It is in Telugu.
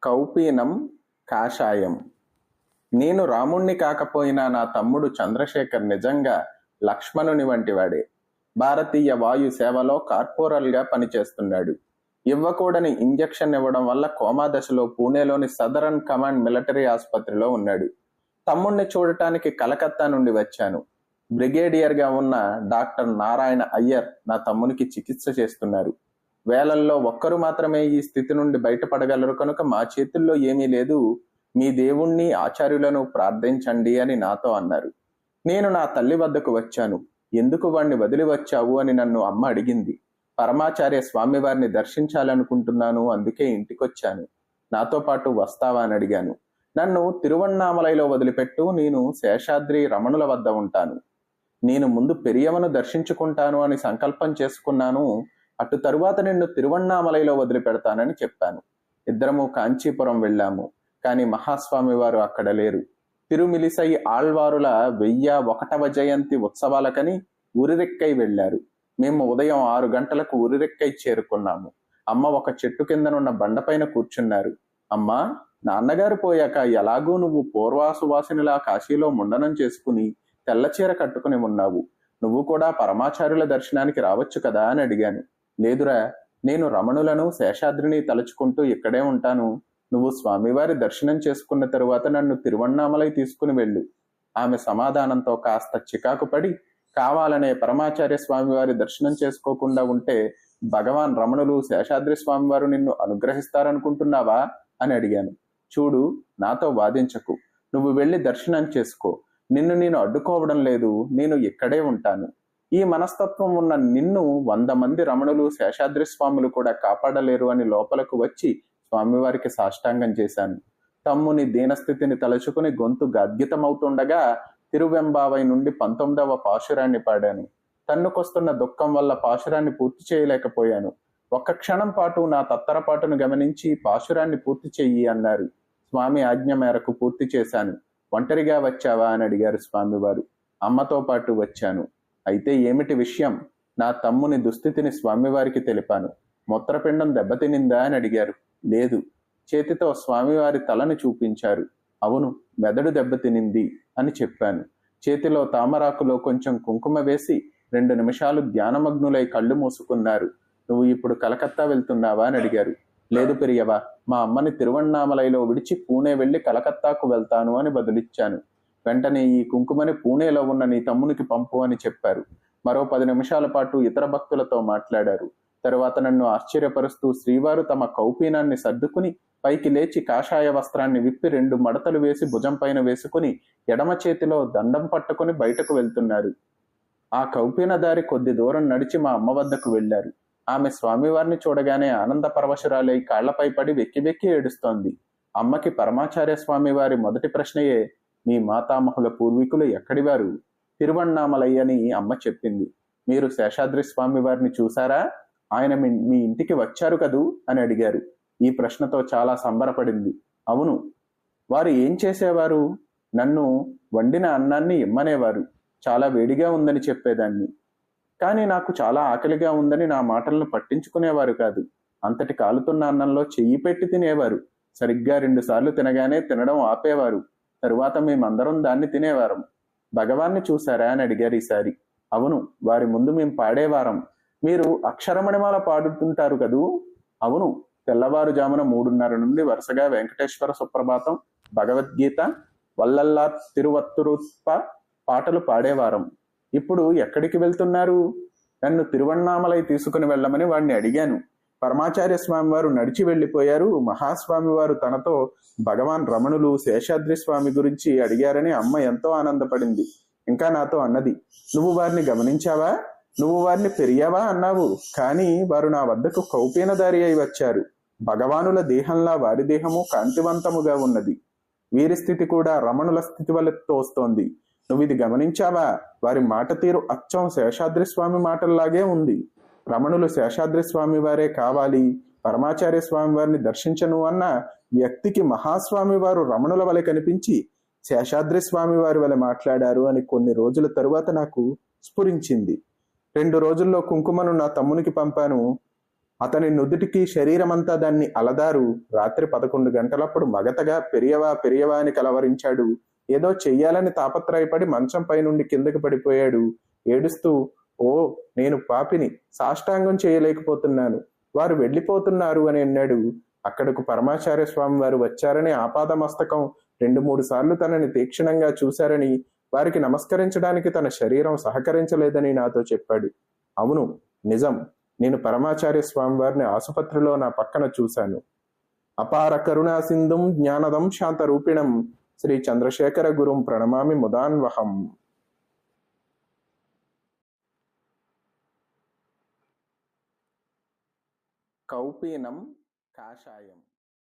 కౌపీనం కాషాయం. నేను రాముణ్ణి కాకపోయినా నా తమ్ముడు చంద్రశేఖర్ నిజంగా లక్ష్మణుని వంటివాడే. భారతీయ వాయు సేవలో కార్పొరల్గా పనిచేస్తున్నాడు. ఇవ్వకూడని ఇంజెక్షన్ ఇవ్వడం వల్ల కోమా దశలో పూణేలోని సదరన్ కమాండ్ మిలిటరీ ఆసుపత్రిలో ఉన్నాడు. తమ్ముణ్ణి చూడటానికి కలకత్తా నుండి వచ్చాను. బ్రిగేడియర్గా ఉన్న డాక్టర్ నారాయణ అయ్యర్ నా తమ్మునికి చికిత్స చేస్తున్నారు. వేలల్లో ఒక్కరు మాత్రమే ఈ స్థితి నుండి బయటపడగలరు కనుక మా చేతుల్లో ఏమీ లేదు, మీ దేవుణ్ణి ఆచార్యులను ప్రార్థించండి అని నాతో అన్నారు. నేను నా తల్లి వద్దకు వచ్చాను. ఎందుకు వాణ్ణి వదిలి వచ్చావు అని నన్ను అమ్మ అడిగింది. పరమాచార్య స్వామివారిని దర్శించాలనుకుంటున్నాను, అందుకే ఇంటికొచ్చాను. నాతో పాటు వస్తావా అని అడిగాను. నన్ను తిరువణ్ణామలైలో వదిలిపెట్టు, నేను శేషాద్రి రమణుల వద్ద ఉంటాను. నేను ముందు పెరియవను దర్శించుకుంటాను అని సంకల్పం చేసుకున్నాను. అటు తరువాత నిన్ను తిరువణ్ణామలైలో వదిలిపెడతానని చెప్పాను. ఇద్దరము కాంచీపురం వెళ్ళాము. కానీ మహాస్వామి వారు అక్కడ లేరు. తిరుమిలిసై ఆళ్వారుల 1001వ జయంతి ఉత్సవాలకని ఉరిరెక్కై వెళ్లారు. మేము ఉదయం 6 గంటలకు ఉరిరెక్కై చేరుకున్నాము. అమ్మ ఒక చెట్టు కిందనున్న బండపైన కూర్చున్నారు. అమ్మా, నాన్నగారు పోయాక ఎలాగూ నువ్వు పూర్వాసువాసినిలా కాశీలో ముండనం చేసుకుని తెల్లచీర కట్టుకుని ఉన్నావు. నువ్వు కూడా పరమాచార్యుల దర్శనానికి రావచ్చు కదా అని అడిగాను. లేదురా, నేను రమణులను శేషాద్రిని తలుచుకుంటూ ఇక్కడే ఉంటాను. నువ్వు స్వామివారి దర్శనం చేసుకున్న తరువాత నన్ను తిరువణ్ణామలై తీసుకుని వెళ్ళు. ఆమె సమాధానంతో కాస్త చికాకు పడి, కావాలనే పరమాచార్య స్వామివారి దర్శనం చేసుకోకుండా ఉంటే భగవాన్ రమణులు శేషాద్రి స్వామివారు నిన్ను అనుగ్రహిస్తారనుకుంటున్నావా అని అడిగాను. చూడు, నాతో వాదించకు. నువ్వు వెళ్ళి దర్శనం చేసుకో. నిన్ను నేను అడ్డుకోవడం లేదు. నేను ఇక్కడే ఉంటాను. ఈ మనస్తత్వం ఉన్న నిన్ను 100 మంది రమణులు శేషాద్రి స్వాములు కూడా కాపాడలేరు అని లోపలకు వచ్చి స్వామివారికి సాష్టాంగం చేశాను. తమ్ముని దీనస్థితిని తలుచుకుని గొంతు గద్గితమవుతుండగా తిరువెంబావై నుండి 19వ పాశురాన్ని పాడాను. తన్నుకొస్తున్న దుఃఖం వల్ల పాశురాన్ని పూర్తి చేయలేకపోయాను. ఒక్క క్షణం పాటు నా తత్తరపాటును గమనించి పాశురాన్ని పూర్తి చెయ్యి అన్నారు. స్వామి ఆజ్ఞ మేరకు పూర్తి చేశాను. ఒంటరిగా వచ్చావా అని అడిగారు స్వామివారు. అమ్మతో పాటు వచ్చాను. అయితే ఏమిటి విషయం? నా తమ్ముని దుస్థితిని స్వామివారికి తెలిపాను. మూత్రపిండం దెబ్బతినిందా అని అడిగారు. లేదు. చేతితో స్వామివారి తలను చూపించారు. అవును, మెదడు దెబ్బతినింది అని చెప్పాను. చేతిలో తామరాకులో కొంచెం కుంకుమ వేసి 2 నిమిషాలు ధ్యానమగ్నులై కళ్ళు మూసుకున్నారు. నువ్వు ఇప్పుడు కలకత్తా వెళ్తున్నావా అని అడిగారు. లేదు పెరియవా, మా అమ్మని తిరువణ్ణామలైలో విడిచి పూణే వెళ్లి కలకత్తాకు వెళ్తాను అని బదులిచ్చాను. వెంటనే ఈ కుంకుమని పూణేలో ఉన్న నీ తమ్మునికి పంపు అని చెప్పారు. మరో 10 నిమిషాల పాటు ఇతర భక్తులతో మాట్లాడారు. తరువాత నన్ను ఆశ్చర్యపరుస్తూ శ్రీవారు తమ కౌపీనాన్ని సర్దుకుని పైకి లేచి కాషాయ వస్త్రాన్ని విప్పి 2 మడతలు వేసి భుజం పైన వేసుకుని ఎడమ చేతిలో దండం పట్టుకుని బయటకు వెళ్తున్నారు. ఆ కౌపీన దారి కొద్ది దూరం నడిచి మా అమ్మ వద్దకు వెళ్లారు. ఆమె స్వామివారిని చూడగానే ఆనంద పరవశురాలై కాళ్లపై పడి వెక్కి వెక్కి ఏడుస్తోంది. అమ్మకి పరమాచార్య స్వామి వారి మొదటి ప్రశ్నయే, మీ మాతామహుల పూర్వీకులు ఎక్కడివారు? తిరువణ్ణామలై అని అమ్మ చెప్పింది. మీరు శేషాద్రి స్వామి వారిని చూశారా? ఆయన మీ ఇంటికి వచ్చారు కదూ అని అడిగారు. ఈ ప్రశ్నతో చాలా సంబరపడింది. అవును. వారు ఏం చేసేవారు? నన్ను వండిన అన్నాన్ని ఇమ్మనేవారు. చాలా వేడిగా ఉందని చెప్పేదాన్ని. కానీ నాకు చాలా ఆకలిగా ఉందని నా మాటలను పట్టించుకునేవారు కాదు. అంతటి కాలుతున్న అన్నంలో చెయ్యి పెట్టి తినేవారు. సరిగ్గా 2 సార్లు తినగానే తినడం ఆపేవారు. తరువాత మేమందరం దాన్ని తినేవారం. భగవాన్ని చూశారా అని అడిగారు ఈసారి. అవును, వారి ముందు మేము పాడేవారం. మీరు అక్షరమణిమాల పాడుతుంటారు కదూ? అవును. తెల్లవారుజామున 3:30 నుండి వరుసగా వెంకటేశ్వర సుప్రభాతం, భగవద్గీత, వల్లల్లా తిరువత్తురుప్ప పాటలు పాడేవారం. ఇప్పుడు ఎక్కడికి వెళ్తున్నారు? నన్ను తిరువణ్ణామలై తీసుకుని వెళ్ళమని వాడిని అడిగాను. పరమాచార్య స్వామి వారు నడిచి వెళ్ళిపోయారు. మహాస్వామి వారు తనతో భగవాన్ రమణులు శేషాద్రి స్వామి గురించి అడిగారని అమ్మ ఎంతో ఆనందపడింది. ఇంకా నాతో అన్నది, నువ్వు వారిని గమనించావా? నువ్వు వారిని పెరియావా అన్నావు. కానీ వారు నా వద్దకు కౌపీనదారి అయి వచ్చారు. భగవానుల దేహంలా వారి దేహము కాంతివంతముగా ఉన్నది. వీరి స్థితి కూడా రమణుల స్థితి వల్ల తోస్తోంది. నువ్వు ఇది గమనించావా? వారి మాట తీరు అచ్చం శేషాద్రి స్వామి మాటల్లాగే ఉంది. రమణులు శేషాద్రి స్వామి వారే కావాలి, పరమాచార్య స్వామి వారిని దర్శించను అన్న వ్యక్తికి మహాస్వామి వారు రమణుల వలె కనిపించి శేషాద్రి స్వామి వారి వలె మాట్లాడారు అని కొన్ని రోజుల తరువాత నాకు స్ఫురించింది. 2 రోజుల్లో కుంకుమను నా తమ్మునికి పంపాను. అతని నుదుటికి శరీరమంతా దాన్ని అలదారు. రాత్రి 11 గంటలప్పుడు మగతగా పెరియవా పెరియవా అని కలవరించాడు. ఏదో చెయ్యాలని తాపత్రయపడి మంచంపై నుండి కిందకి పడిపోయాడు. ఏడుస్తూ, ఓ, నేను పాపిని, సాష్టాంగం చేయలేకపోతున్నాను, వారు వెళ్ళిపోతున్నారు అని అన్నాడు. అక్కడకు పరమాచార్య స్వామి వారు వచ్చారని, ఆపాదమస్తకం 2-3 సార్లు తనని తీక్షణంగా చూశారని, వారికి నమస్కరించడానికి తన శరీరం సహకరించలేదని నాతో చెప్పాడు. అవును, నిజం. నేను పరమాచార్య స్వామి వారిని ఆసుపత్రిలో నా పక్కన చూశాను. అపార కరుణా సింధుం జ్ఞానదం శాంతరూపిణం శ్రీ చంద్రశేఖర గురుం ప్రణమామి ముదాన్వహం. కౌపీనం కాషాయం.